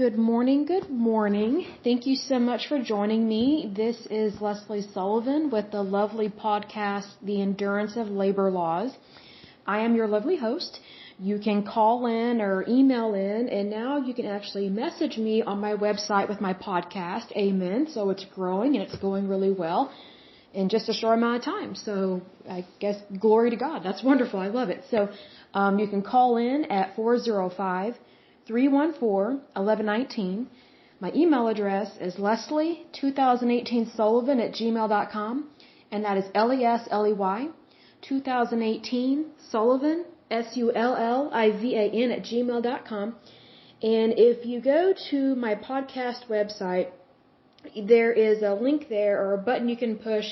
Good morning, good morning. Thank you so much for joining me. This is Lesley Sullivan with the lovely podcast, The Endurance of Labor Laws. I am your lovely host. You can call in or email in, and now you can actually message me on my website with my podcast. Amen. So it's growing and it's going really well in just a short amount of time. So I guess glory to God. That's wonderful. I love it. So you can call in at 405-314-1119. My email address is Lesley2018Sullivan@gmail.com, and that is Lesley 2018Sullivan SULLIVAN@gmail.com. And if you go to my podcast website, there is a link there or a button you can push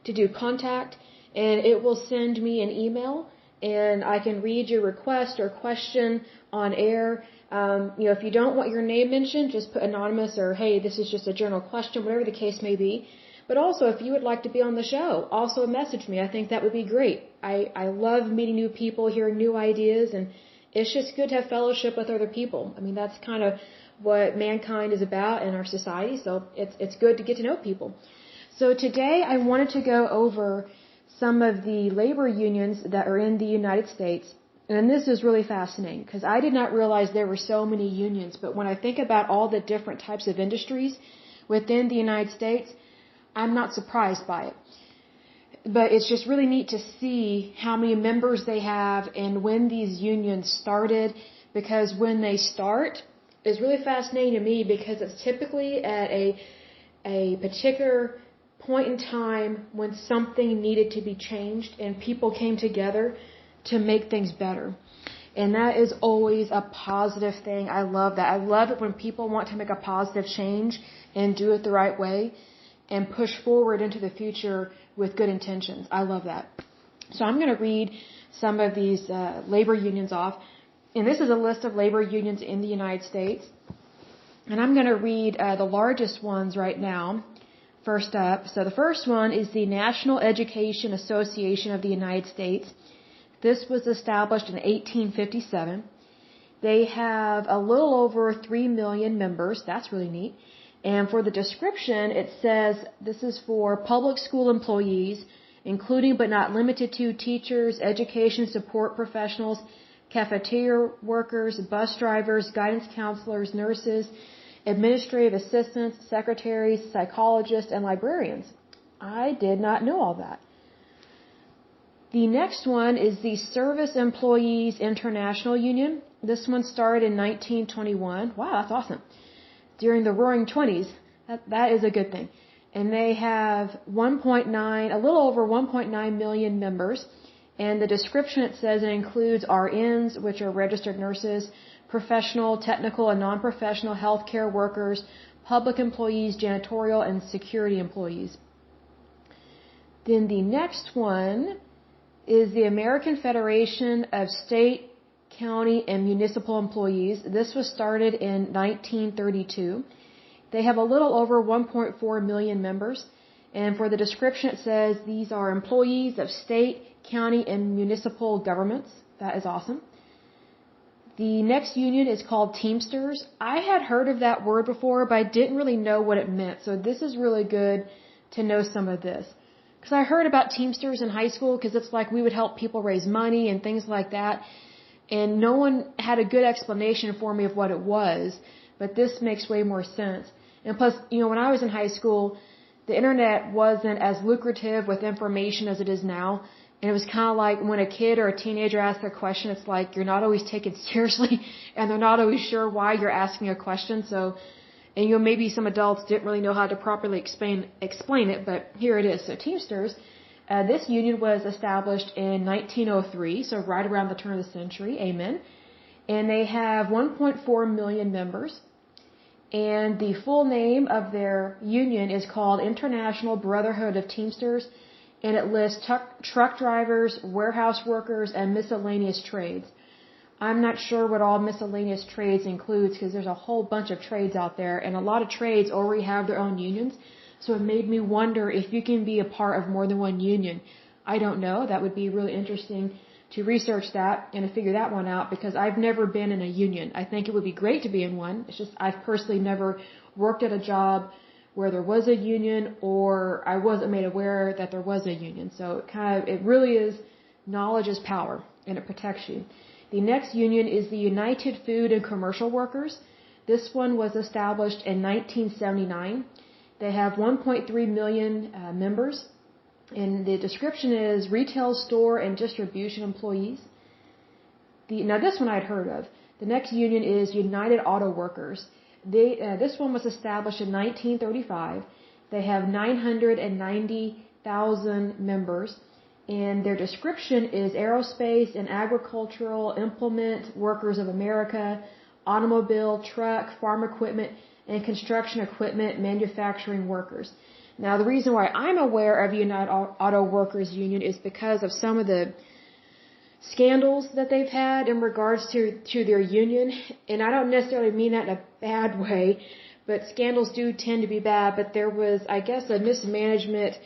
to do contact, and it will send me an email, and I can read your request or question on air. If you don't want your name mentioned, just put anonymous or, hey, this is just a general question, whatever the case may be. But also, if you would like to be on the show, also message me. I think that would be great. I love meeting new people, hearing new ideas, and it's just good to have fellowship with other people. I mean, that's kind of what mankind is about in our society, so it's good to get to know people. So today I wanted to go over some of the labor unions that are in the United States. And this is really fascinating because I did not realize there were so many unions. But when I think about all the different types of industries within the United States, I'm not surprised by it. But it's just really neat to see how many members they have and when these unions started. Because when they start, it's really fascinating to me because it's typically at a particular point in time when something needed to be changed and people came together to make things better. And that is always a positive thing. I love that. I love it when people want to make a positive change and do it the right way and push forward into the future with good intentions. I love that. So I'm going to read some of these labor unions off. And this is a list of labor unions in the United States. And I'm going to read the largest ones right now. First up. So the first one is the National Education Association of the United States. This was established in 1857. They have a little over 3 million members. That's really neat. And for the description, it says this is for public school employees, including but not limited to teachers, education support professionals, cafeteria workers, bus drivers, guidance counselors, nurses, administrative assistants, secretaries, psychologists, and librarians. I did not know all that. The next one is the Service Employees International Union. This one started in 1921. Wow, that's awesome. During the Roaring Twenties. That is a good thing. And they have a little over 1.9 million members. And the description, it says it includes RNs, which are registered nurses, professional, technical, and non-professional healthcare workers, public employees, janitorial, and security employees. Then the next one is the American Federation of State, County, and Municipal Employees. This was started in 1932. They have a little over 1.4 million members. And for the description, it says these are employees of state, county, and municipal governments. That is awesome. The next union is called Teamsters. I had heard of that word before, but I didn't really know what it meant. So this is really good to know some of this. Because I heard about Teamsters in high school because it's like we would help people raise money and things like that. And no one had a good explanation for me of what it was. But this makes way more sense. And plus, when I was in high school, the internet wasn't as lucrative with information as it is now. And it was kind of like when a kid or a teenager asks a question, it's like you're not always taken seriously and they're not always sure why you're asking a question. So, and maybe some adults didn't really know how to properly explain it, but here it is. So Teamsters, this union was established in 1903, so right around the turn of the century. Amen. And they have 1.4 million members. And the full name of their union is called International Brotherhood of Teamsters. And it lists truck drivers, warehouse workers, and miscellaneous trades. I'm not sure what all miscellaneous trades includes because there's a whole bunch of trades out there, and a lot of trades already have their own unions. So it made me wonder if you can be a part of more than one union. I don't know. That would be really interesting to research that and to figure that one out because I've never been in a union. I think it would be great to be in one. It's just I've personally never worked at a job where there was a union or I wasn't made aware that there was a union. So it really is knowledge is power and it protects you. The next union is the United Food and Commercial Workers. This one was established in 1979. They have 1.3 million members. And the description is retail store and distribution employees. Now this one I'd heard of. The next union is United Auto Workers. This one was established in 1935. They have 990,000 members. And their description is aerospace and agricultural implement workers of America, automobile, truck, farm equipment, and construction equipment manufacturing workers. Now, the reason why I'm aware of United Auto Workers Union is because of some of the scandals that they've had in regards to their union. And I don't necessarily mean that in a bad way, but scandals do tend to be bad. But there was, I guess, a mismanagement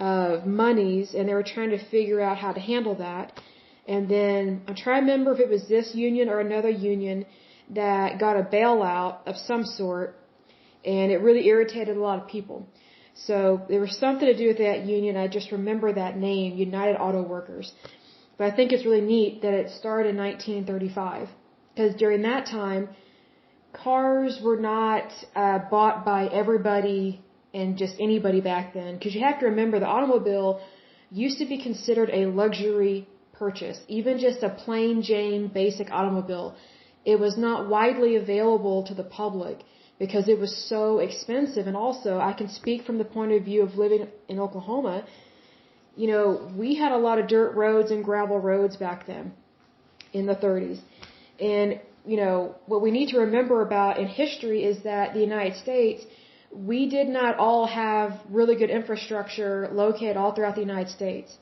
of monies, and they were trying to figure out how to handle that. And then I'm trying to remember if it was this union or another union that got a bailout of some sort, and it really irritated a lot of people. So there was something to do with that union. I just remember that name, United Auto Workers. But I think it's really neat that it started in 1935, because during that time, cars were not bought by everybody and just anybody back then. Because you have to remember, the automobile used to be considered a luxury purchase. Even just a plain Jane basic automobile, it was not widely available to the public because it was so expensive. And also, I can speak from the point of view of living in Oklahoma. You know, we had a lot of dirt roads and gravel roads back then in the 30s. And, you know, what we need to remember about in history is that the United States, we did not all have really good infrastructure located all throughout the United States.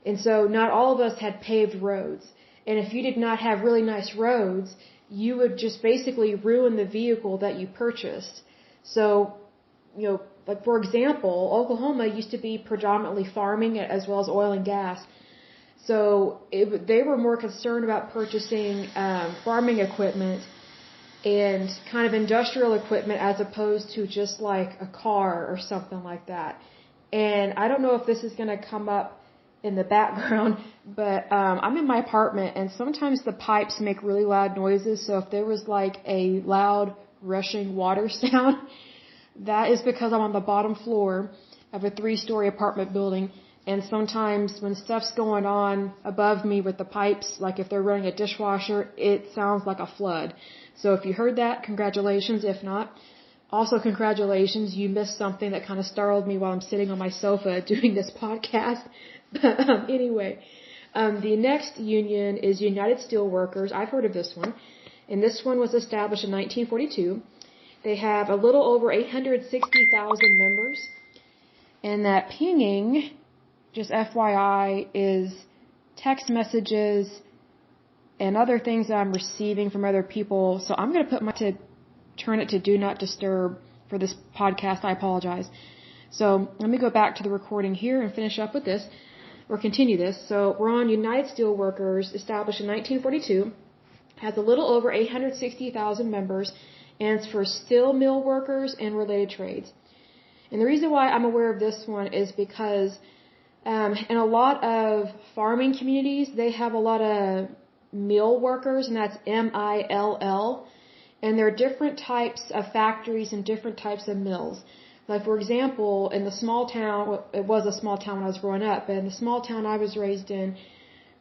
And so not all of us had paved roads. And if you did not have really nice roads, you would just basically ruin the vehicle that you purchased. So, you know, like for example, Oklahoma used to be predominantly farming as well as oil and gas. So they were more concerned about purchasing farming equipment and kind of industrial equipment as opposed to just like a car or something like that. And I don't know if this is going to come up in the background, but I'm in my apartment and sometimes the pipes make really loud noises. So if there was like a loud rushing water sound, that is because I'm on the bottom floor of a 3-story apartment building. And sometimes when stuff's going on above me with the pipes, like if they're running a dishwasher, it sounds like a flood. So if you heard that, congratulations. If not, also congratulations. You missed something that kind of startled me while I'm sitting on my sofa doing this podcast. But anyway, the next union is United Steelworkers. I've heard of this one. And this one was established in 1942. They have a little over 860,000 members. And that pinging, just FYI, is text messages and other things that I'm receiving from other people. So I'm going to turn it to Do Not Disturb for this podcast. I apologize. So let me go back to the recording here and finish up with this, or continue this. So we're on United Steelworkers, established in 1942, has a little over 860,000 members, and it's for steel mill workers and related trades. And the reason why I'm aware of this one is because in a lot of farming communities, they have a lot of mill workers, and that's M-I-L-L. And there are different types of factories and different types of mills. Like, for example, in the small town, well, it was a small town when I was growing up, but in the small town I was raised in,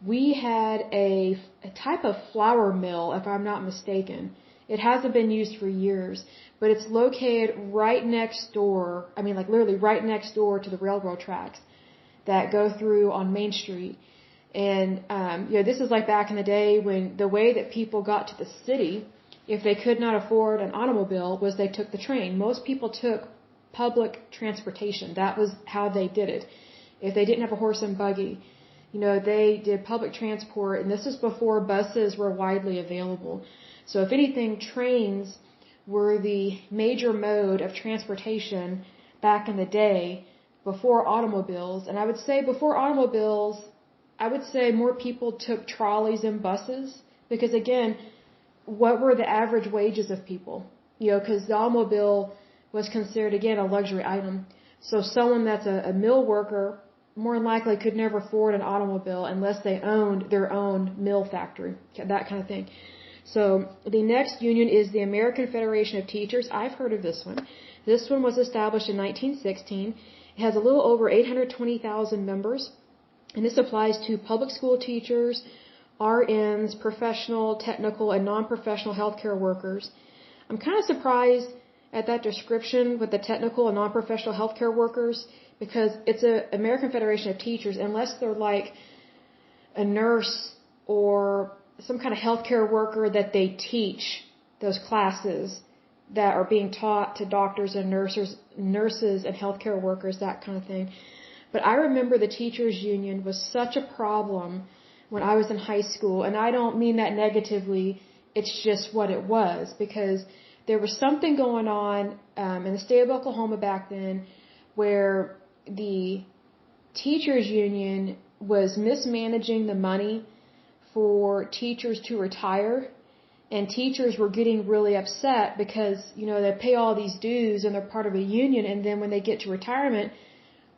we had a type of flour mill, if I'm not mistaken. It hasn't been used for years, but it's located right next door, I mean, like literally right next door to the railroad tracks that go through on Main Street. And, you know, this is like back in the day when the way that people got to the city, if they could not afford an automobile, was they took the train. Most people took public transportation. That was how they did it. If they didn't have a horse and buggy, you know, they did public transport, and this is before buses were widely available. So if anything, trains were the major mode of transportation back in the day before automobiles. And I would say before automobiles, I would say more people took trolleys and buses because, again, what were the average wages of people? Because the automobile was considered, again, a luxury item. So someone that's a mill worker more than likely could never afford an automobile unless they owned their own mill factory, that kind of thing. So the next union is the American Federation of Teachers. I've heard of this one. This one was established in 1916. It has a little over 820,000 members, and this applies to public school teachers, RNs, professional, technical, and non-professional healthcare workers. I'm kind of surprised at that description with the technical and non-professional healthcare workers because it's an American Federation of Teachers, unless they're like a nurse or some kind of healthcare worker that they teach those classes that are being taught to doctors and nurses and healthcare workers, that kind of thing. But I remember the teachers union was such a problem when I was in high school, and I don't mean that negatively, it's just what it was, because there was something going on in the state of Oklahoma back then where the teachers union was mismanaging the money for teachers to retire, and teachers were getting really upset because, they pay all these dues and they're part of a union, and then when they get to retirement,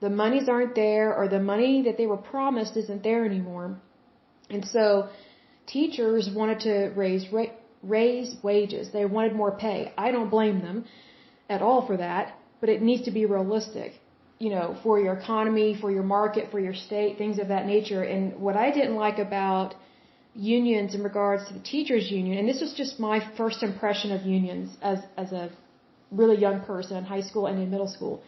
the monies aren't there, or the money that they were promised isn't there anymore. And so teachers wanted to raise wages. They wanted more pay. I don't blame them at all for that, but it needs to be realistic, for your economy, for your market, for your state, things of that nature. And what I didn't like about unions in regards to the teachers union, and this was just my first impression of unions as a really young person in high school and in middle school.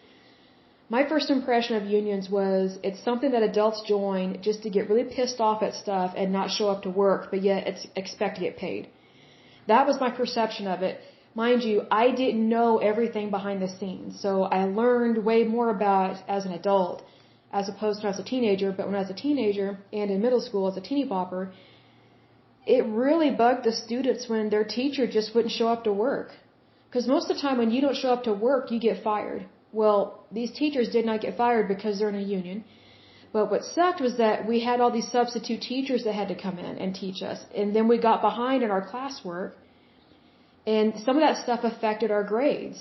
My first impression of unions was it's something that adults join just to get really pissed off at stuff and not show up to work, but yet expect to get paid. That was my perception of it. Mind you, I didn't know everything behind the scenes, so I learned way more about it as an adult as opposed to when I was a teenager. But when I was a teenager and in middle school as a teeny bopper, it really bugged the students when their teacher just wouldn't show up to work. Because most of the time when you don't show up to work, you get fired. Well, these teachers did not get fired because they're in a union. But what sucked was that we had all these substitute teachers that had to come in and teach us. And then we got behind in our classwork. And some of that stuff affected our grades.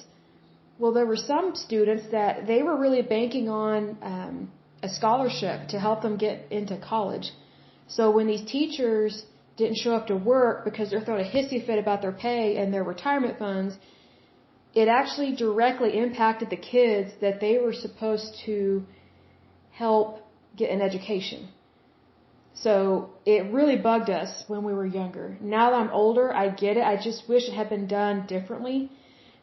Well, there were some students that they were really banking on a scholarship to help them get into college. So when these teachers didn't show up to work because they're throwing a hissy fit about their pay and their retirement funds, it actually directly impacted the kids that they were supposed to help get an education. So it really bugged us when we were younger. Now that I'm older, I get it. I just wish it had been done differently.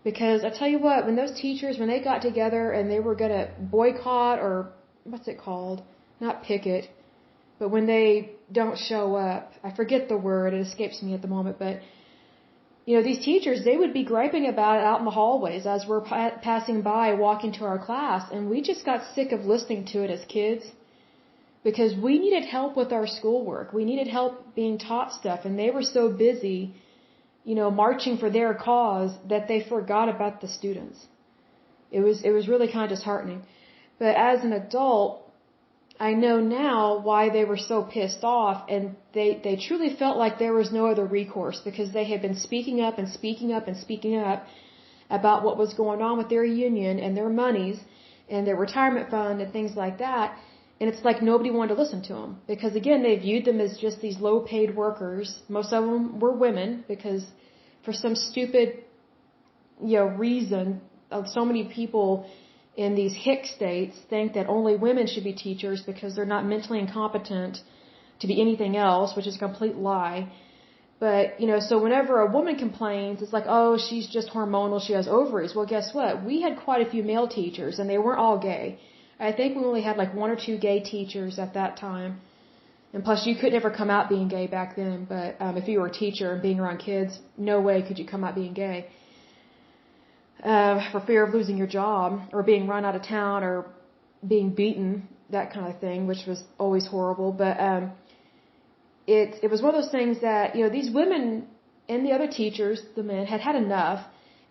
Because I tell you what, when those teachers, when they got together and they were going to boycott, or what's it called? Not picket, but when they don't show up, I forget the word, it escapes me at the moment, but these teachers, they would be griping about it out in the hallways as we're passing by, walking to our class, and we just got sick of listening to it as kids because we needed help with our schoolwork. We needed help being taught stuff, and they were so busy, marching for their cause that they forgot about the students. It was really kind of disheartening. But as an adult, I know now why they were so pissed off, and they truly felt like there was no other recourse because they had been speaking up and speaking up and speaking up about what was going on with their union and their monies and their retirement fund and things like that. And it's like nobody wanted to listen to them because, again, they viewed them as just these low-paid workers. Most of them were women because for some stupid, reason, so many people in these hick states think that only women should be teachers because they're not mentally incompetent to be anything else, which is a complete lie. But, so whenever a woman complains, it's like, oh, she's just hormonal, she has ovaries. Well, guess what? We had quite a few male teachers, and they weren't all gay. I think we only had like 1 or 2 gay teachers at that time. And plus, you could never come out being gay back then, but if you were a teacher and being around kids, no way could you come out being gay. For fear of losing your job or being run out of town or being beaten, that kind of thing, which was always horrible. But it was one of those things that, these women and the other teachers, the men, had enough.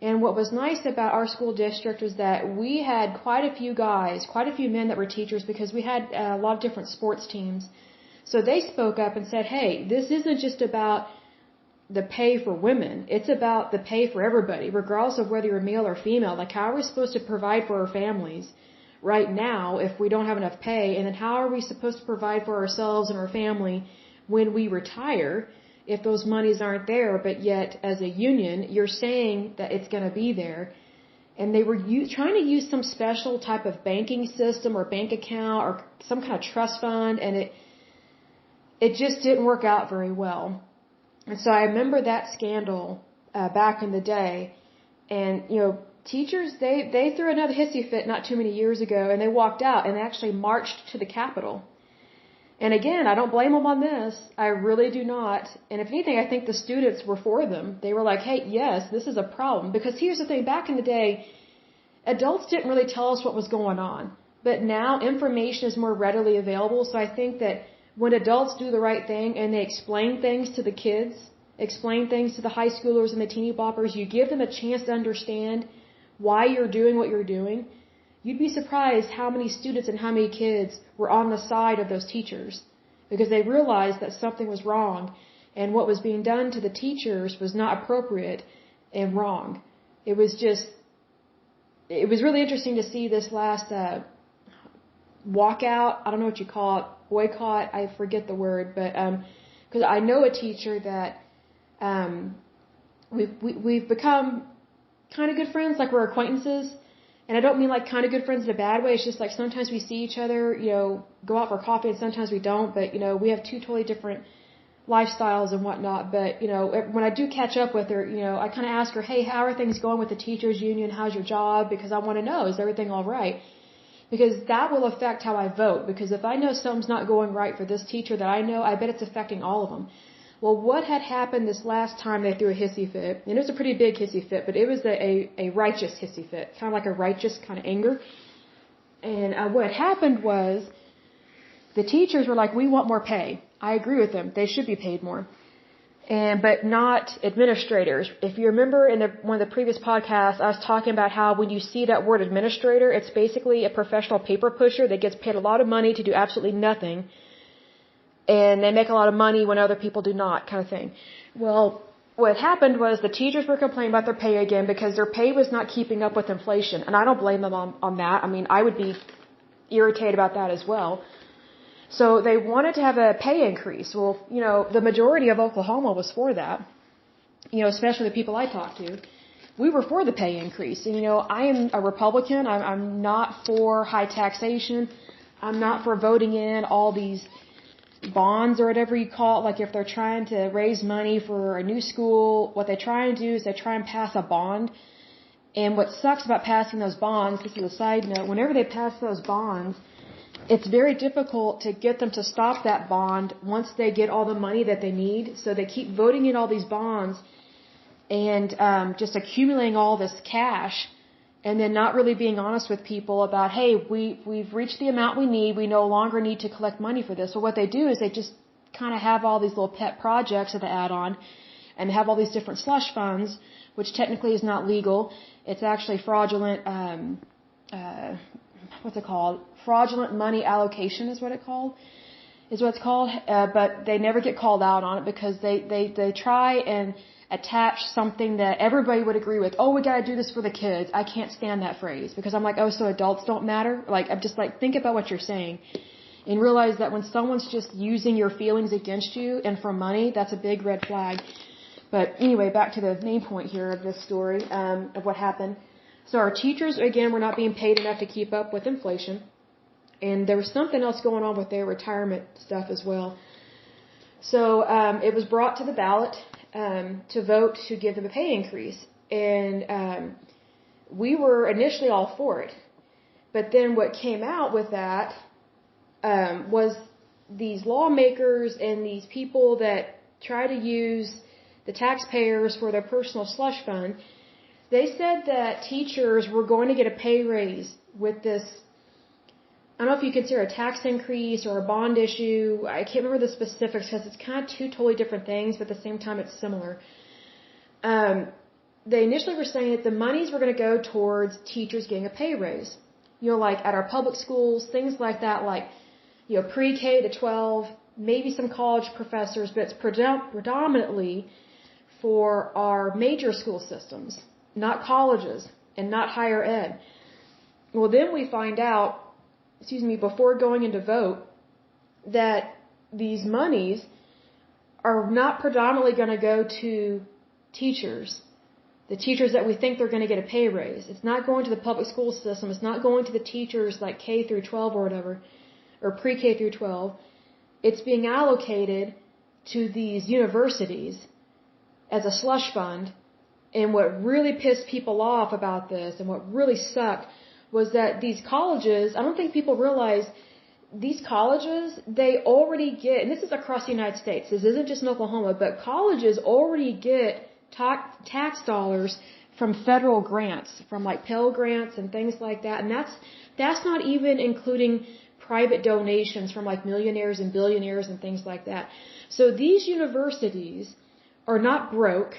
And what was nice about our school district was that we had quite a few men that were teachers because we had a lot of different sports teams. So they spoke up and said, hey, this isn't just about the pay for women. It's about the pay for everybody, regardless of whether you're male or female. Like, how are we supposed to provide for our families right now if we don't have enough pay? And then how are we supposed to provide for ourselves and our family when we retire if those monies aren't there? But yet, as a union, you're saying that it's going to be there. And they were trying to use some special type of banking system or bank account or some kind of trust fund, and it just didn't work out very well. And so I remember that scandal back in the day. And, teachers, they threw another hissy fit not too many years ago, and they walked out and they actually marched to the Capitol. And again, I don't blame them on this. I really do not. And if anything, I think the students were for them. They were like, hey, yes, this is a problem. Because here's the thing, back in the day, adults didn't really tell us what was going on. But now information is more readily available. So I think that when adults do the right thing and they explain things to the kids, explain things to the high schoolers and the teeny boppers, you give them a chance to understand why you're doing what you're doing. You'd be surprised how many students and how many kids were on the side of those teachers because they realized that something was wrong and what was being done to the teachers was not appropriate and wrong. It was really interesting to see this last walkout. I don't know what you call it, boycott. I forget the word, but because I know a teacher that we've become kind of good friends, like we're acquaintances. And I don't mean like kind of good friends in a bad way. It's just like sometimes we see each other, go out for coffee, and sometimes we don't. But, we have two totally different lifestyles and whatnot. But, when I do catch up with her, I kind of ask her, hey, how are things going with the teachers union? How's your job? Because I want to know, is everything all right? Because that will affect how I vote. Because if I know something's not going right for this teacher that I know, I bet it's affecting all of them. Well, what had happened this last time they threw a hissy fit, and it was a pretty big hissy fit, but it was a righteous hissy fit, kind of like a righteous kind of anger. And what happened was the teachers were like, we want more pay. I agree with them. They should be paid more. But not administrators. If you remember in one of the previous podcasts, I was talking about how when you see that word administrator, it's basically a professional paper pusher that gets paid a lot of money to do absolutely nothing. And they make a lot of money when other people do not, kind of thing. Well, what happened was the teachers were complaining about their pay again because their pay was not keeping up with inflation. And I don't blame them on that. I mean, I would be irritated about that as well. So they wanted to have a pay increase. Well, the majority of Oklahoma was for that, especially the people I talked to. We were for the pay increase. And, I am a Republican. I'm not for high taxation. I'm not for voting in all these bonds or whatever you call it. Like if they're trying to raise money for a new school, what they try and do is they try and pass a bond. And what sucks about passing those bonds, this is a side note, whenever they pass those bonds, it's very difficult to get them to stop that bond once they get all the money that they need. So they keep voting in all these bonds and just accumulating all this cash and then not really being honest with people about, hey, we've reached the amount we need. We no longer need to collect money for this. So what they do is they just kind of have all these little pet projects that they add on and have all these different slush funds, which technically is not legal. It's actually fraudulent, what's it called? Fraudulent money allocation is what it's called. But they never get called out on it because they try and attach something that everybody would agree with. Oh, we gotta do this for the kids. I can't stand that phrase because I'm like, oh, so adults don't matter? Like, I'm just like, think about what you're saying and realize that when someone's just using your feelings against you and for money, that's a big red flag. But anyway, back to the main point here of this story, of what happened. So our teachers, again, were not being paid enough to keep up with inflation. And there was something else going on with their retirement stuff as well. So it was brought to the ballot to vote to give them a pay increase. And we were initially all for it. But then what came out with that was these lawmakers and these people that try to use the taxpayers for their personal slush fund, they said that teachers were going to get a pay raise with this. I don't know if you consider a tax increase or a bond issue. I can't remember the specifics because it's kind of two totally different things, but at the same time it's similar. They initially were saying that the monies were going to go towards teachers getting a pay raise. Like at our public schools, things like that, like, pre-K to 12, maybe some college professors, but it's predominantly for our major school systems, not colleges and not higher ed. Well, then we find out, before going in to vote, that these monies are not predominantly going to go to teachers, the teachers that we think they're going to get a pay raise. It's not going to the public school system. It's not going to the teachers like K through 12 or whatever, or pre-K through 12. It's being allocated to these universities as a slush fund. And what really pissed people off about this and what really sucked was that these colleges, I don't think people realize, these colleges, they already get, and this is across the United States, this isn't just in Oklahoma, but colleges already get tax dollars from federal grants, from like Pell grants and things like that. And that's not even including private donations from like millionaires and billionaires and things like that. So these universities are not broke,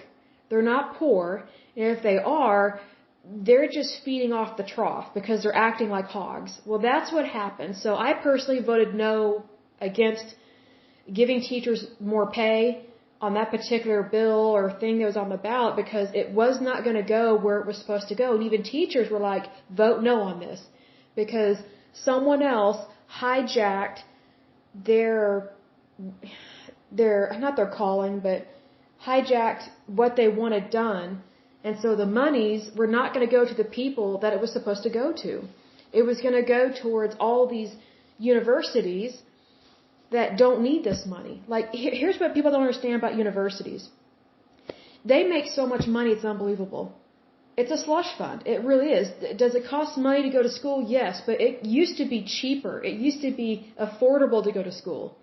they're not poor, and if they are, they're just feeding off the trough because they're acting like hogs. Well, that's what happened. So I personally voted no against giving teachers more pay on that particular bill or thing that was on the ballot because it was not going to go where it was supposed to go. And even teachers were like, vote no on this because someone else hijacked hijacked what they wanted done. And so the monies were not going to go to the people that it was supposed to go to. It was going to go towards all these universities that don't need this money. Like, here's what people don't understand about universities. They make so much money, it's unbelievable. It's a slush fund. It really is. Does it cost money to go to school? Yes, but it used to be cheaper. It used to be affordable to go to school.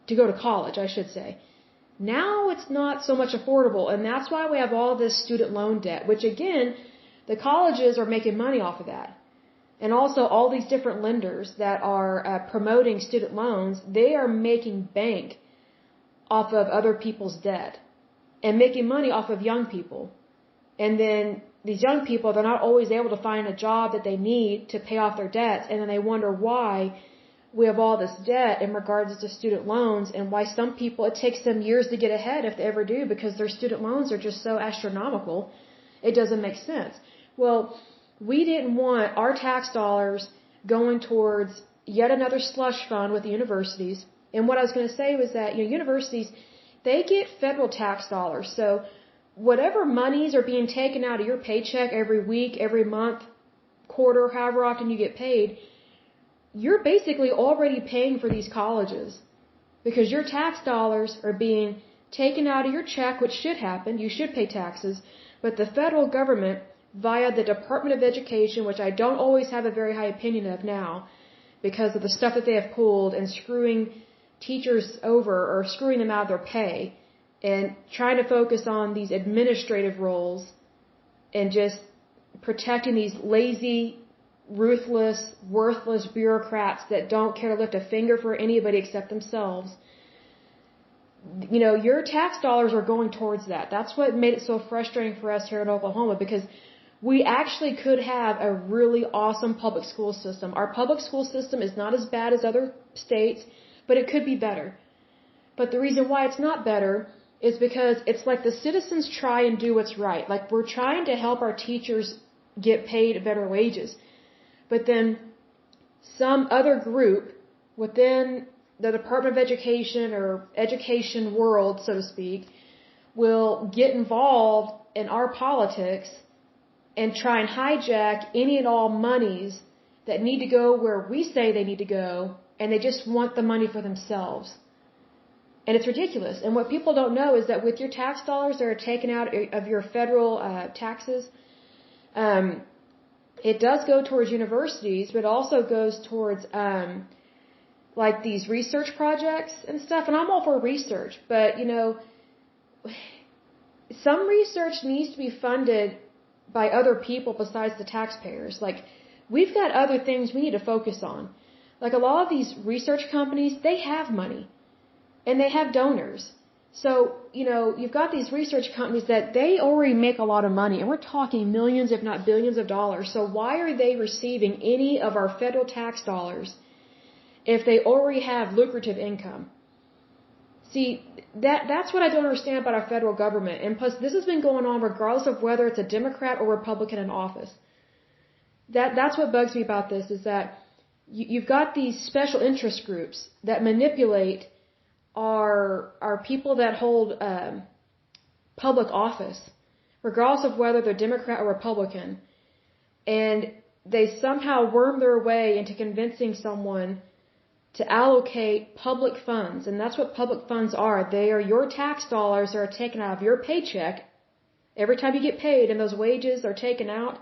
To go to college, I should say. Now it's not so much affordable, and that's why we have all this student loan debt, which again, the colleges are making money off of that. And also all these different lenders that are promoting student loans, they are making bank off of other people's debt and making money off of young people. And then these young people, they're not always able to find a job that they need to pay off their debts, and then they wonder why we have all this debt in regards to student loans and why some people, it takes them years to get ahead if they ever do because their student loans are just so astronomical. It doesn't make sense. Well, we didn't want our tax dollars going towards yet another slush fund with the universities. And what I was going to say was that, universities, they get federal tax dollars. So whatever monies are being taken out of your paycheck every week, every month, quarter, however often you get paid, you're basically already paying for these colleges because your tax dollars are being taken out of your check, which should happen. You should pay taxes. But the federal government, via the Department of Education, which I don't always have a very high opinion of now because of the stuff that they have pulled and screwing teachers over or screwing them out of their pay and trying to focus on these administrative roles and just protecting these lazy, ruthless, worthless bureaucrats that don't care to lift a finger for anybody except themselves. Your tax dollars are going towards that. That's what made it so frustrating for us here in Oklahoma because we actually could have a really awesome public school system. Our public school system is not as bad as other states, but it could be better. But the reason why it's not better is because it's like the citizens try and do what's right. Like we're trying to help our teachers get paid better wages. But then some other group within the Department of Education or education world, so to speak, will get involved in our politics and try and hijack any and all monies that need to go where we say they need to go, and they just want the money for themselves. And it's ridiculous. And what people don't know is that with your tax dollars that are taken out of your federal taxes, it does go towards universities, but it also goes towards like these research projects and stuff. And I'm all for research, but some research needs to be funded by other people besides the taxpayers. Like we've got other things we need to focus on. Like a lot of these research companies, they have money and they have donors. So, you've got these research companies that they already make a lot of money, and we're talking millions, if not billions of dollars. So why are they receiving any of our federal tax dollars if they already have lucrative income? See, that's what I don't understand about our federal government. And plus, this has been going on regardless of whether it's a Democrat or Republican in office. That's what bugs me about this, is that you've got these special interest groups that manipulate our people that hold public office, regardless of whether they're Democrat or Republican, and they somehow worm their way into convincing someone to allocate public funds. And that's what public funds are. They are your tax dollars that are taken out of your paycheck every time you get paid, and those wages are taken out.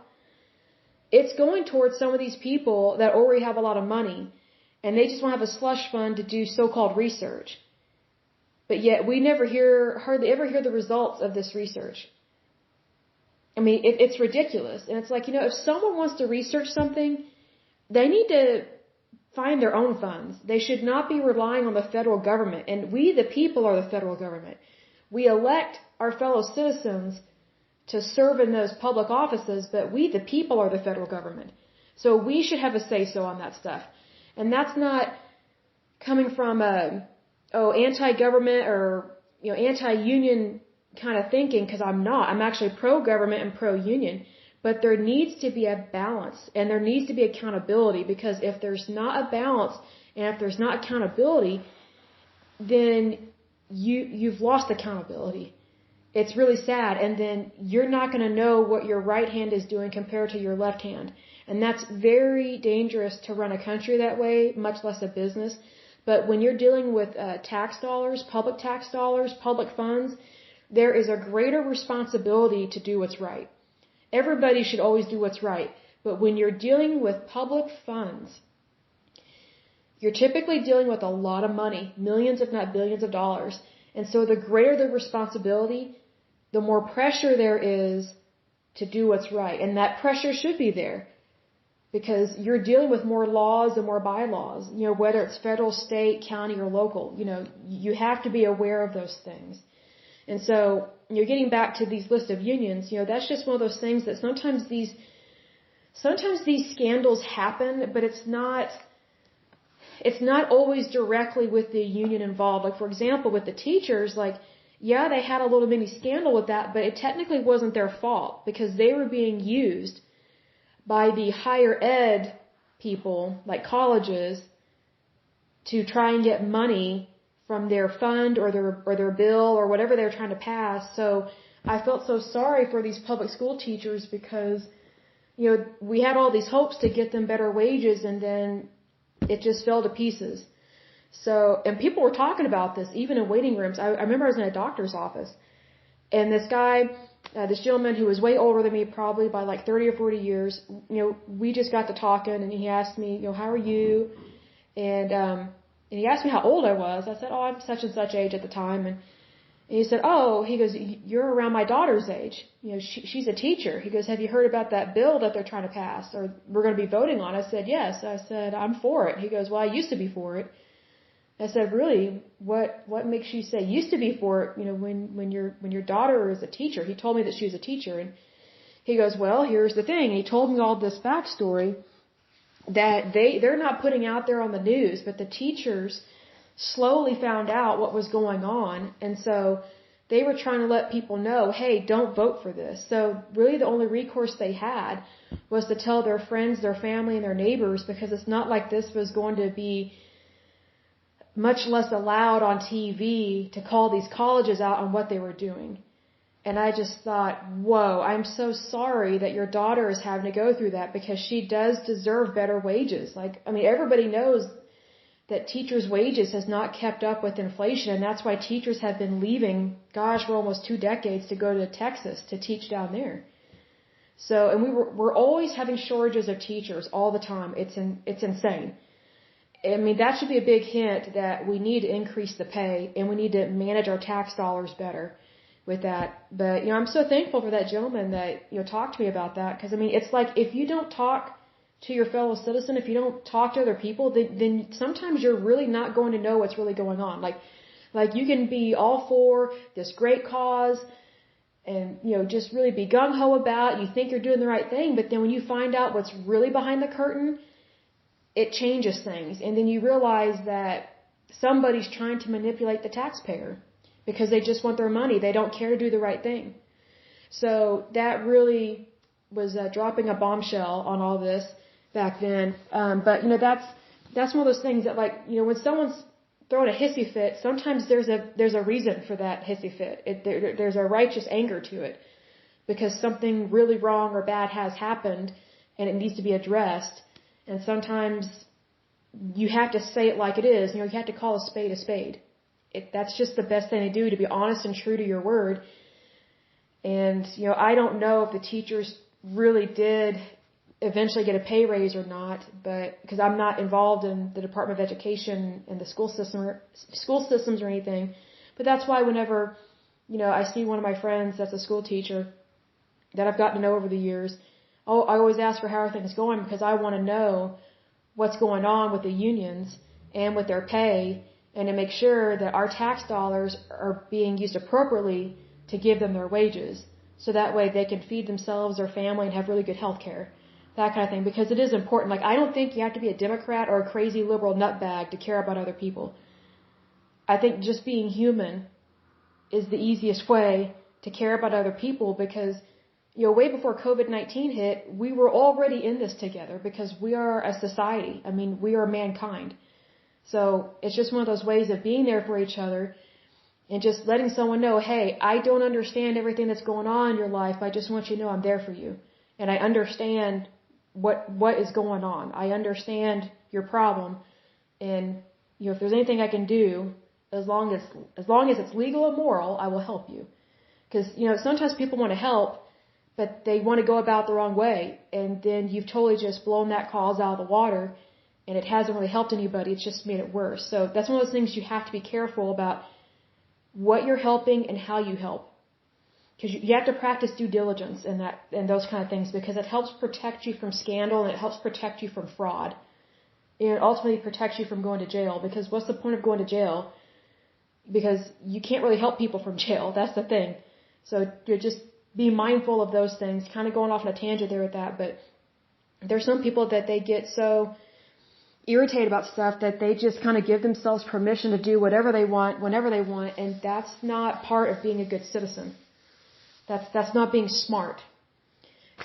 It's going towards some of these people that already have a lot of money, and they just want to have a slush fund to do so-called research. But yet we hardly ever hear the results of this research. I mean, it's ridiculous. And it's like, if someone wants to research something, they need to find their own funds. They should not be relying on the federal government. And we, the people, are the federal government. We elect our fellow citizens to serve in those public offices, but we, the people, are the federal government. So we should have a say-so on that stuff. And that's not coming from anti-government or, anti-union kind of thinking, because I'm not. I'm actually pro-government and pro-union. But there needs to be a balance, and there needs to be accountability, because if there's not a balance and if there's not accountability, then you've lost accountability. It's really sad, and then you're not going to know what your right hand is doing compared to your left hand. And that's very dangerous to run a country that way, much less a business. But when you're dealing with tax dollars, public funds, there is a greater responsibility to do what's right. Everybody should always do what's right. But when you're dealing with public funds, you're typically dealing with a lot of money, millions if not billions of dollars. And so the greater the responsibility, the more pressure there is to do what's right. And that pressure should be there, because you're dealing with more laws and more bylaws, whether it's federal, state, county, or local. You have to be aware of those things. And so, you're getting back to these list of unions, that's just one of those things that sometimes these scandals happen, but it's not always directly with the union involved. Like, for example, with the teachers, they had a little mini scandal with that, but it technically wasn't their fault, because they were being used by the higher ed people, like colleges, to try and get money from their fund or their bill or whatever they're trying to pass. So I felt so sorry for these public school teachers, because, we had all these hopes to get them better wages, and then it just fell to pieces. So, and people were talking about this even in waiting rooms. I remember I was in a doctor's office, and this guy, this gentleman who was way older than me, probably by 30 or 40 years, we just got to talking, and he asked me, how are you? And he asked me how old I was. I said, I'm such and such age at the time. And he said, he goes, you're around my daughter's age. She's a teacher. He goes, have you heard about that bill that they're trying to pass, or we're going to be voting on? I said, yes. I said, I'm for it. He goes, well, I used to be for it. I said, really? What makes you say used to be for it, when your daughter is a teacher? He told me that she was a teacher. And he goes, well, here's the thing. He told me all this backstory that they're not putting out there on the news, but the teachers slowly found out what was going on. And so they were trying to let people know, hey, don't vote for this. So really the only recourse they had was to tell their friends, their family, and their neighbors, because it's not like this was going to be much less allowed on TV to call these colleges out on what they were doing. And I just thought, whoa, I'm so sorry that your daughter is having to go through that, because she does deserve better wages. Everybody knows that teachers' wages has not kept up with inflation, and that's why teachers have been leaving, for almost 2 decades to go to Texas to teach down there. So, and we're always having shortages of teachers all the time. It's insane. That should be a big hint that we need to increase the pay, and we need to manage our tax dollars better with that. But, I'm so thankful for that gentleman that, talked to me about that, because, it's like, if you don't talk to your fellow citizen, if you don't talk to other people, then sometimes you're really not going to know what's really going on. Like you can be all for this great cause and, just really be gung-ho about it. You think you're doing the right thing, but then when you find out what's really behind the curtain, it changes things. And then you realize that somebody's trying to manipulate the taxpayer because they just want their money. They don't care to do the right thing. So that really was dropping a bombshell on all this back then. But that's one of those things that, like, when someone's throwing a hissy fit, sometimes there's a reason for that hissy fit. There's a righteous anger to it because something really wrong or bad has happened and it needs to be addressed. And sometimes you have to say it like it is. You have to call a spade a spade. That's just the best thing to do, to be honest and true to your word. And, I don't know if the teachers really did eventually get a pay raise or not, but because I'm not involved in the Department of Education and the school systems or anything. But that's why whenever, I see one of my friends that's a school teacher that I've gotten to know over the years, I always ask her how are things going, because I want to know what's going on with the unions and with their pay, and to make sure that our tax dollars are being used appropriately to give them their wages, so that way they can feed themselves, their family, and have really good health care. That kind of thing, because it is important. Like, I don't think you have to be a Democrat or a crazy liberal nutbag to care about other people. I think just being human is the easiest way to care about other people, because, way before COVID-19 hit, we were already in this together because we are a society. I mean, we are mankind. So it's just one of those ways of being there for each other and just letting someone know, hey, I don't understand everything that's going on in your life. I just want you to know I'm there for you. And I understand what is going on. I understand your problem. And, if there's anything I can do, as long as it's legal and moral, I will help you. Because, sometimes people want to help, but they want to go about the wrong way. And then you've totally just blown that cause out of the water, and it hasn't really helped anybody. It's just made it worse. So that's one of those things you have to be careful about, what you're helping and how you help. Because you have to practice due diligence and those kind of things, because it helps protect you from scandal and it helps protect you from fraud. And it ultimately protects you from going to jail, because what's the point of going to jail? Because you can't really help people from jail. That's the thing. So just be mindful of those things. Kind of going off on a tangent there with that, but there's some people that they get so irritated about stuff that they just kind of give themselves permission to do whatever they want, whenever they want, and that's not part of being a good citizen. That's not being smart.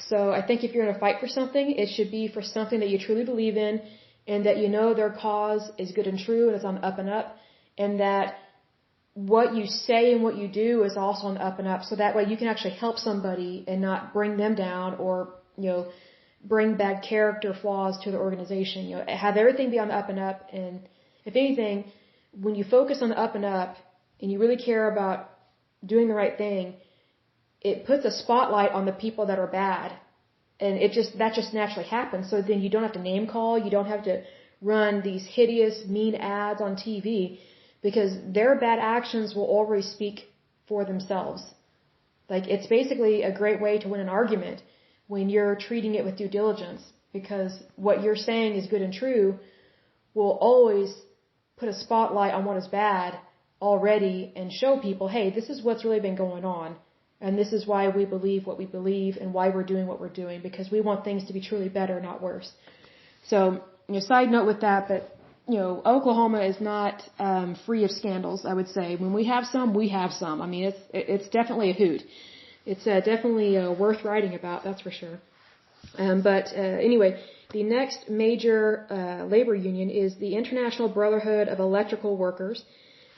So I think if you're going to fight for something, it should be for something that you truly believe in, and that their cause is good and true and it's on the up and up, and that what you say and what you do is also on the up and up, so that way you can actually help somebody and not bring them down or, bring bad character flaws to the organization. Have everything be on the up and up. And if anything, when you focus on the up and up and you really care about doing the right thing, it puts a spotlight on the people that are bad. And that just naturally happens. So then you don't have to name call. You don't have to run these hideous, mean ads on TV, because their bad actions will already speak for themselves. Like, it's basically a great way to win an argument when you're treating it with due diligence, because what you're saying is good and true will always put a spotlight on what is bad already and show people, hey, this is what's really been going on, and this is why we believe what we believe and why we're doing what we're doing, because we want things to be truly better, not worse. So, side note with that, but, Oklahoma is not free of scandals, I would say. When we have some, we have some. I mean, it's definitely a hoot. It's definitely worth writing about, that's for sure. But anyway, the next major labor union is the International Brotherhood of Electrical Workers,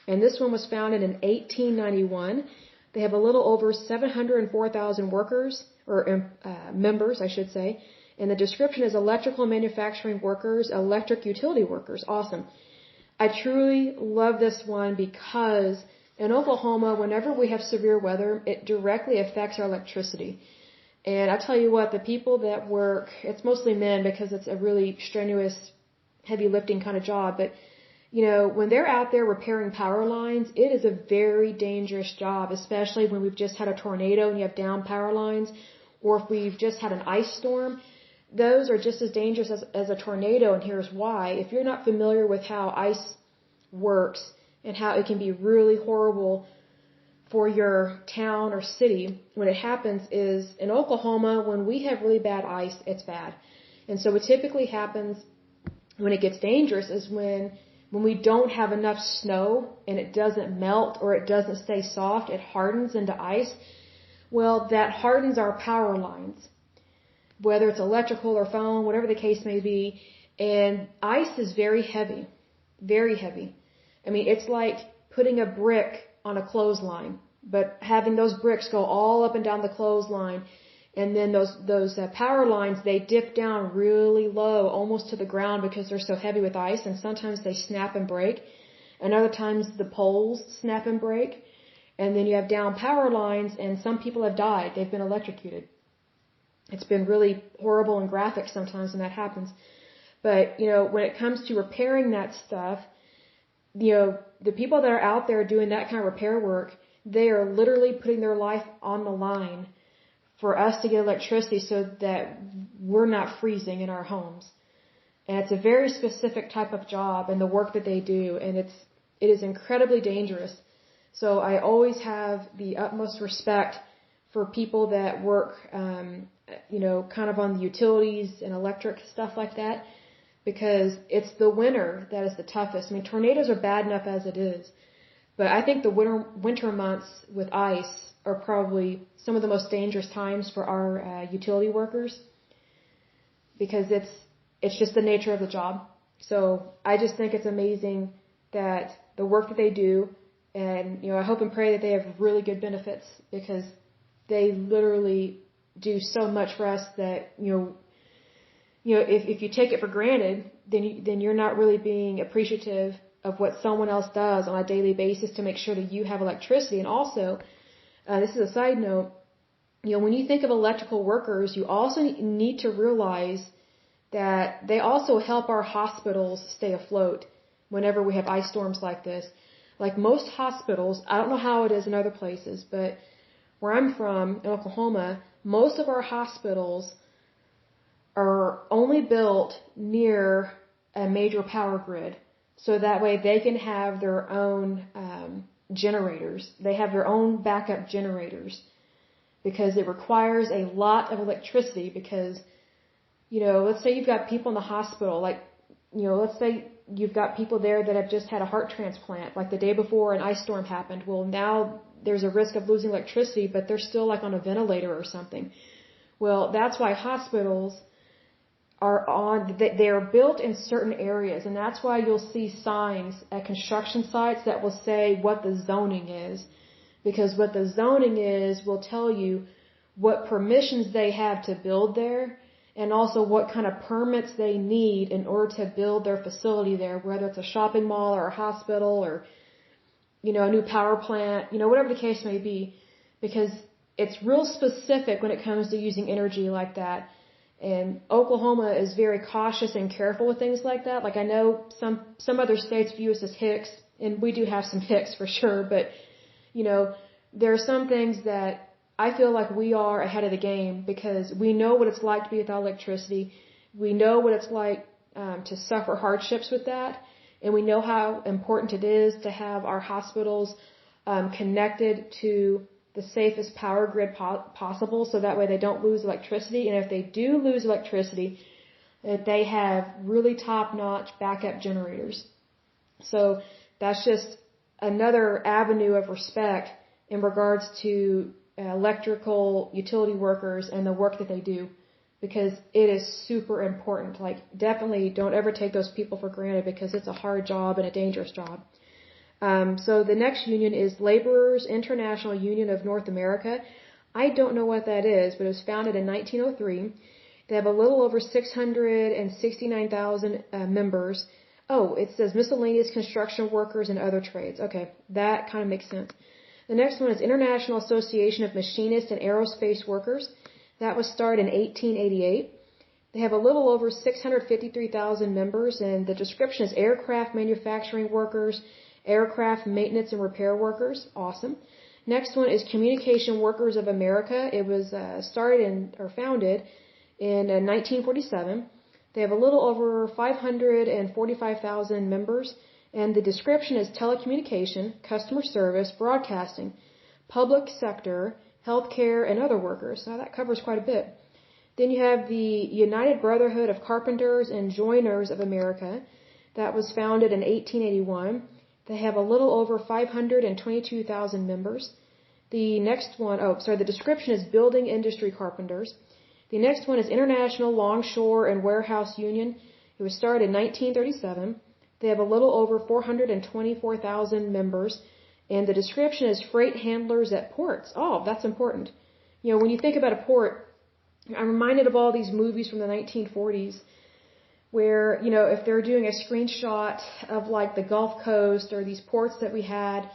and this one was founded in 1891. They have a little over 704,000 workers, or members, I should say, and the description is electrical manufacturing workers, electric utility workers. Awesome. I truly love this one because in Oklahoma, whenever we have severe weather, it directly affects our electricity. And I tell you what, the people that work, it's mostly men because it's a really strenuous, heavy lifting kind of job, but when they're out there repairing power lines, it is a very dangerous job, especially when we've just had a tornado and you have down power lines, or if we've just had an ice storm. Those are just as dangerous as a tornado, and here's why. If you're not familiar with how ice works and how it can be really horrible for your town or city, when it happens is, in Oklahoma, when we have really bad ice, it's bad. And so what typically happens when it gets dangerous is when when we don't have enough snow and it doesn't melt or it doesn't stay soft, it hardens into ice. Well, that hardens our power lines, whether it's electrical or phone, whatever the case may be. And ice is very heavy, very heavy. I mean, it's like putting a brick on a clothesline, but having those bricks go all up and down the clothesline. And then those power lines, they dip down really low, almost to the ground because they're so heavy with ice. And sometimes they snap and break. And other times the poles snap and break. And then you have down power lines, and some people have died. They've been electrocuted. It's been really horrible and graphic sometimes when that happens. But, when it comes to repairing that stuff, the people that are out there doing that kind of repair work, they are literally putting their life on the line for us to get electricity so that we're not freezing in our homes. And it's a very specific type of job and the work that they do, and it is incredibly dangerous. So I always have the utmost respect for people that work, kind of on the utilities and electric stuff like that, because it's the winter that is the toughest. I mean, tornadoes are bad enough as it is, but I think the winter months with ice are probably some of the most dangerous times for our utility workers, because it's just the nature of the job. So I just think it's amazing that the work that they do, and I hope and pray that they have really good benefits, because they literally do so much for us that if you take it for granted, then you're not really being appreciative of what someone else does on a daily basis to make sure that you have electricity. And also, this is a side note, when you think of electrical workers, you also need to realize that they also help our hospitals stay afloat whenever we have ice storms like this. Like most hospitals, I don't know how it is in other places, but where I'm from, in Oklahoma, most of our hospitals are only built near a major power grid. So that way they can have their own generators. They have their own backup generators, because it requires a lot of electricity. Because, let's say you've got people in the hospital, like, let's say you've got people there that have just had a heart transplant, like the day before an ice storm happened. Well, now there's a risk of losing electricity, but they're still like on a ventilator or something. Well, that's why hospitals they're built in certain areas, and that's why you'll see signs at construction sites that will say what the zoning is, because what the zoning is will tell you what permissions they have to build there, and also what kind of permits they need in order to build their facility there, whether it's a shopping mall or a hospital or, a new power plant, whatever the case may be, because it's real specific when it comes to using energy like that. And Oklahoma is very cautious and careful with things like that. Like, I know some other states view us as hicks, and we do have some hicks for sure, but, there are some things that I feel like we are ahead of the game, because we know what it's like to be without electricity. We know what it's like to suffer hardships with that, and we know how important it is to have our hospitals connected to the safest power grid possible, so that way they don't lose electricity. And if they do lose electricity, that they have really top-notch backup generators. So that's just another avenue of respect in regards to electrical utility workers and the work that they do, because it is super important. Like, definitely don't ever take those people for granted, because it's a hard job and a dangerous job. So the next union is Laborers International Union of North America. I don't know what that is, but it was founded in 1903. They have a little over 669,000 members. Oh, it says miscellaneous construction workers and other trades. Okay, that kind of makes sense. The next one is International Association of Machinists and Aerospace Workers. That was started in 1888. They have a little over 653,000 members, and the description is aircraft manufacturing workers, aircraft maintenance and repair workers. Awesome. Next one is Communication Workers of America. It was founded in 1947. They have a little over 545,000 members, and the description is telecommunication, customer service, broadcasting, public sector, healthcare, and other workers. Now that covers quite a bit. Then you have the United Brotherhood of Carpenters and Joiners of America. that was founded in 1881. They have a little over 522,000 members. The next one, the description is Building Industry Carpenters. The next one is International Longshore and Warehouse Union. It was started in 1937. They have a little over 424,000 members. And the description is Freight Handlers at Ports. Oh, that's important. You know, when you think about a port, I'm reminded of all these movies from the 1940s where, you know, if they're doing a screenshot of like the Gulf Coast or these ports that we had,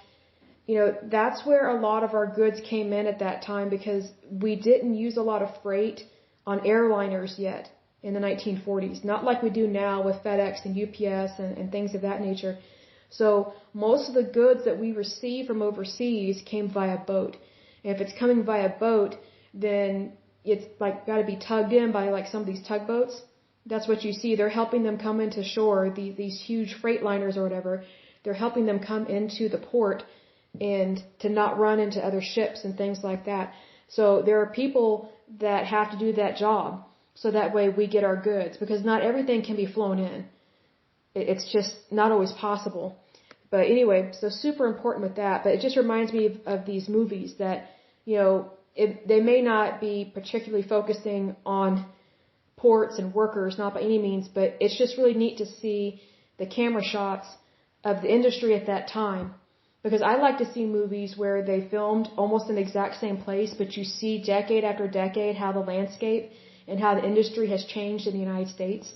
you know, that's where a lot of our goods came in at that time because we didn't use a lot of freight on airliners yet in the 1940s. Not like we do now with FedEx and UPS and things of that nature. So most of the goods that we receive from overseas came via boat. And if it's coming via boat, then it's like got to be tugged in by like some of these tugboats. That's what you see. They're helping them come into shore, these huge freight liners or whatever. They're helping them come into the port and to not run into other ships and things like that. So there are people that have to do that job so that way we get our goods because not everything can be flown in. It's just not always possible. But anyway, so super important with that. But it just reminds me of these movies that, you know, they may not be particularly focusing on ports and workers, not by any means, but it's just really neat to see the camera shots of the industry at that time. Because I like to see movies where they filmed almost in the exact same place, but you see decade after decade how the landscape and how the industry has changed in the United States.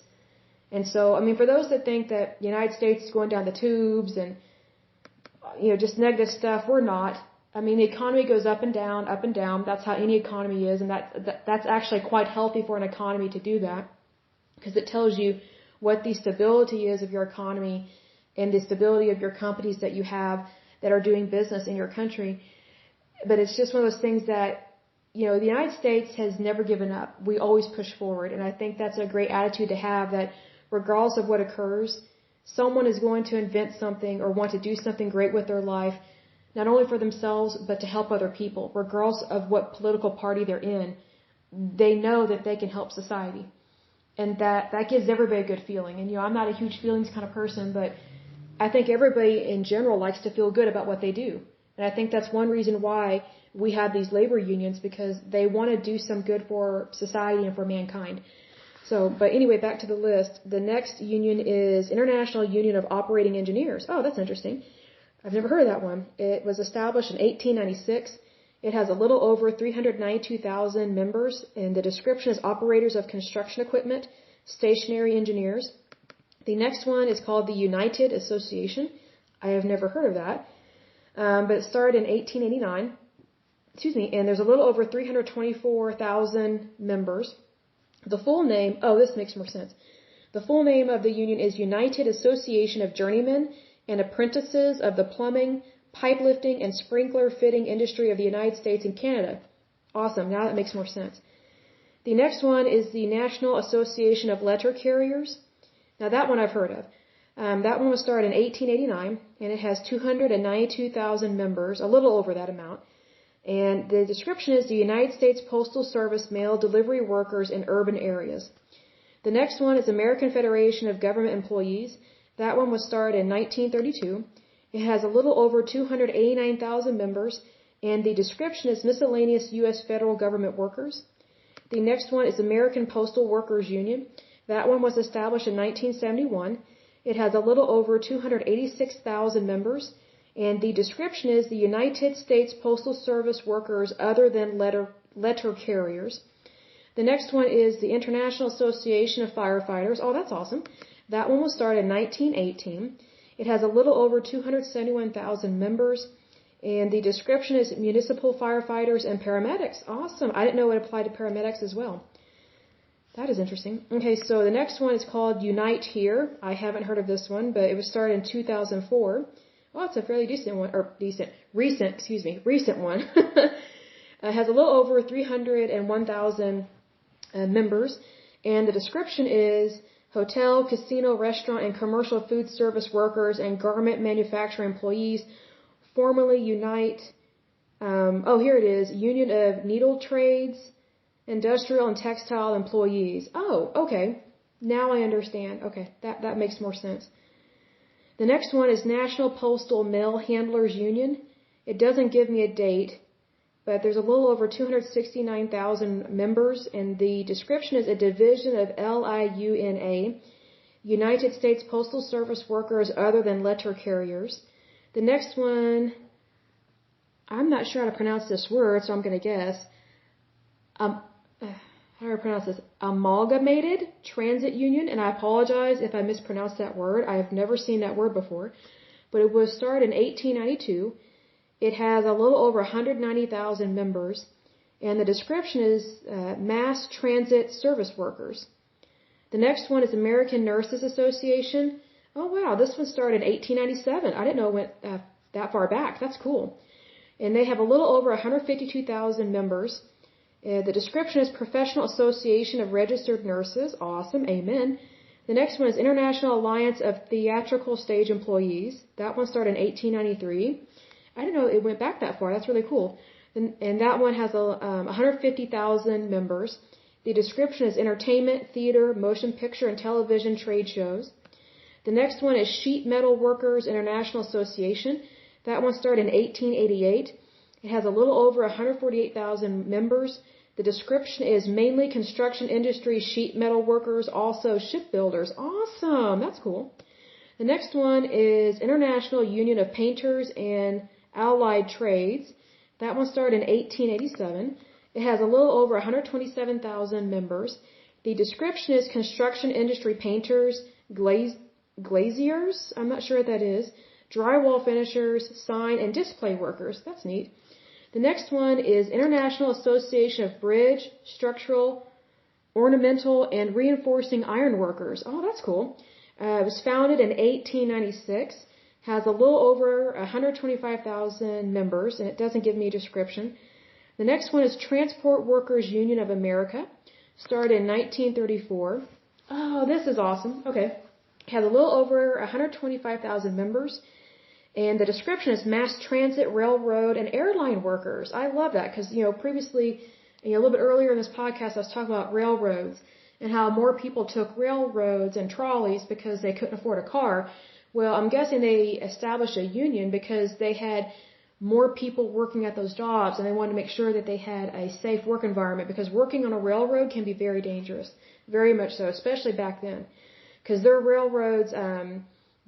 And so, I mean, for those that think that the United States is going down the tubes and, you know, just negative stuff, we're not. I mean, the economy goes up and down, up and down. That's how any economy is, and that's actually quite healthy for an economy to do that because it tells you what the stability is of your economy and the stability of your companies that you have that are doing business in your country. But it's just one of those things that, you know, the United States has never given up. We always push forward, and I think that's a great attitude to have, that regardless of what occurs, someone is going to invent something or want to do something great with their life, not only for themselves, but to help other people. Regardless of what political party they're in, they know that they can help society. And that gives everybody a good feeling. And, you know, I'm not a huge feelings kind of person, but I think everybody in general likes to feel good about what they do. And I think that's one reason why we have these labor unions, because they want to do some good for society and for mankind. So, but anyway, back to the list. The next union is International Union of Operating Engineers. Oh, that's interesting. I've never heard of that one. It was established in 1896. It has a little over 392,000 members, and the description is operators of construction equipment, stationary engineers. The next one is called the United Association. I have never heard of that. But it started in 1889. And there's a little over 324,000 members. The full name, this makes more sense. The full name of the union is United Association of Journeymen and Apprentices of the Plumbing, Pipe Lifting, and Sprinkler Fitting Industry of the United States and Canada. Awesome, now that makes more sense. The next one is the National Association of Letter Carriers. Now that one I've heard of. That one was started in 1889, and it has 292,000 members, a little over that amount. And the description is the United States Postal Service mail delivery workers in urban areas. The next one is American Federation of Government Employees. That one was started in 1932. It has a little over 289,000 members, and the description is miscellaneous U.S. federal government workers. The next one is American Postal Workers Union. That one was established in 1971. It has a little over 286,000 members, and the description is the United States Postal Service workers other than letter carriers. The next one is the International Association of Firefighters. Oh, that's awesome. That one was started in 1918. It has a little over 271,000 members, and the description is municipal firefighters and paramedics. Awesome. I didn't know it applied to paramedics as well. That is interesting. Okay, so the next one is called Unite Here. I haven't heard of this one, but it was started in 2004. Oh, it's a fairly recent one. It has a little over 301,000 members, and the description is hotel, casino, restaurant, and commercial food service workers and garment manufacturing employees formally unite. Here it is. Union of Needle Trades, Industrial and Textile Employees. Oh, okay. Now I understand. Okay, that makes more sense. The next one is National Postal Mail Handlers Union. It doesn't give me a date, but there's a little over 269,000 members, and the description is a division of LIUNA, United States Postal Service workers other than letter carriers. The next one, I'm not sure how to pronounce this word, so I'm going to guess. How do I pronounce this? Amalgamated Transit Union, and I apologize if I mispronounced that word. I have never seen that word before, but it was started in 1892. It has a little over 190,000 members, and the description is mass transit service workers. The next one is American Nurses Association. Oh wow, this one started in 1897. I didn't know it went that far back. That's cool. And they have a little over 152,000 members. The description is Professional Association of Registered Nurses. Awesome. Amen. The next one is International Alliance of Theatrical Stage Employees. That one started in 1893. I didn't know it went back that far. That's really cool. And that one has 150,000 members. The description is Entertainment, Theater, Motion Picture, and Television Trade Shows. The next one is Sheet Metal Workers International Association. That one started in 1888. It has a little over 148,000 members. The description is mainly construction industry, sheet metal workers, also shipbuilders. Awesome! That's cool. The next one is International Union of Painters and Allied Trades. That one started in 1887. It has a little over 127,000 members. The description is construction industry painters, glaziers, I'm not sure what that is, drywall finishers, sign and display workers. That's neat. The next one is International Association of Bridge, Structural, Ornamental, and Reinforcing Iron Workers. Oh, that's cool. It was founded in 1896, has a little over 125,000 members, and it doesn't give me a description. The next one is Transport Workers Union of America, started in 1934. Oh, this is awesome. Okay. It has a little over 125,000 members. And the description is mass transit, railroad, and airline workers. I love that because, previously, a little bit earlier in this podcast, I was talking about railroads and how more people took railroads and trolleys because they couldn't afford a car. Well, I'm guessing they established a union because they had more people working at those jobs, and they wanted to make sure that they had a safe work environment, because working on a railroad can be very dangerous, very much so, especially back then, because their railroads,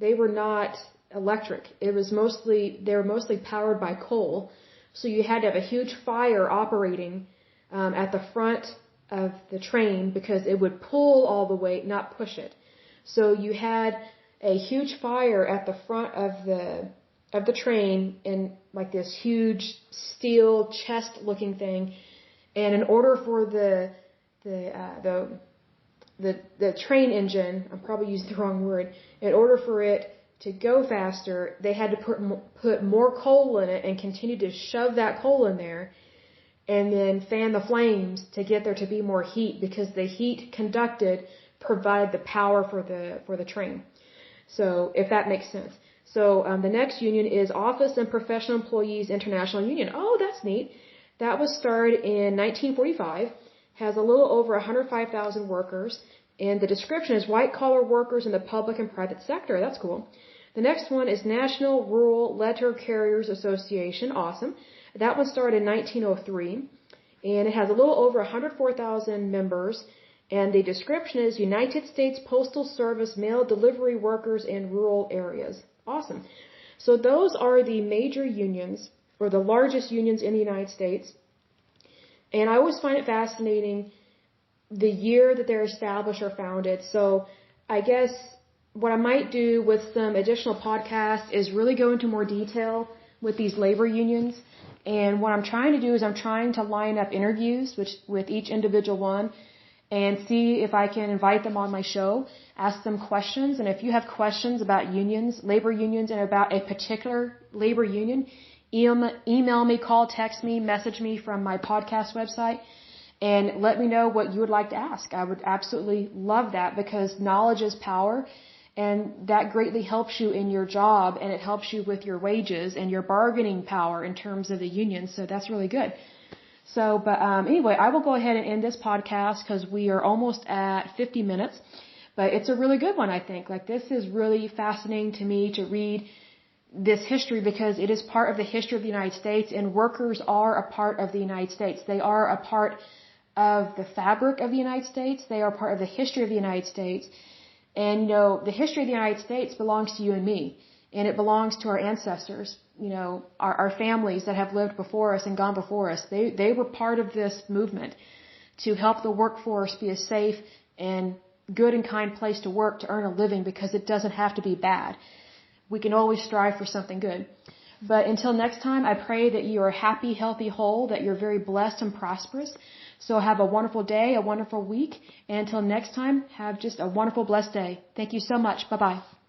they were not electric. They were mostly powered by coal, so you had to have a huge fire operating at the front of the train because it would pull all the weight, not push it. So you had a huge fire at the front of the train in like this huge steel chest looking thing, and in order for the train engine, I'm probably using the wrong word, in order for it to go faster, they had to put more coal in it and continue to shove that coal in there and then fan the flames to get there to be more heat, because the heat conducted provided the power for the train. So if that makes sense. So the next union is Office and Professional Employees International Union. Oh, that's neat. That was started in 1945, has a little over 105,000 workers, and the description is white collar workers in the public and private sector. That's cool. The next one is National Rural Letter Carriers Association. Awesome. That one started in 1903, and it has a little over 104,000 members, and the description is United States Postal Service Mail Delivery Workers in Rural Areas. Awesome. So those are the major unions, or the largest unions in the United States. And I always find it fascinating the year that they're established or founded. So I guess what I might do with some additional podcasts is really go into more detail with these labor unions. And what I'm trying to do is I'm trying to line up interviews with each individual one and see if I can invite them on my show, ask them questions. And if you have questions about unions, labor unions, and about a particular labor union, email me, call, text me, message me from my podcast website, and let me know what you would like to ask. I would absolutely love that, because knowledge is power, and that greatly helps you in your job, and it helps you with your wages and your bargaining power in terms of the union. So that's really good. So, but anyway, I will go ahead and end this podcast because we are almost at 50 minutes. But it's a really good one, I think. Like, this is really fascinating to me to read this history because it is part of the history of the United States, and workers are a part of the United States. They are a part of the fabric of the United States. They are part of the history of the United States. And, the history of the United States belongs to you and me. And it belongs to our ancestors, our families that have lived before us and gone before us. They were part of this movement to help the workforce be a safe and good and kind place to work to earn a living, because it doesn't have to be bad. We can always strive for something good. But until next time, I pray that you are happy, healthy, whole, that you're very blessed and prosperous. So have a wonderful day, a wonderful week, and until next time, have just a wonderful, blessed day. Thank you so much. Bye-bye.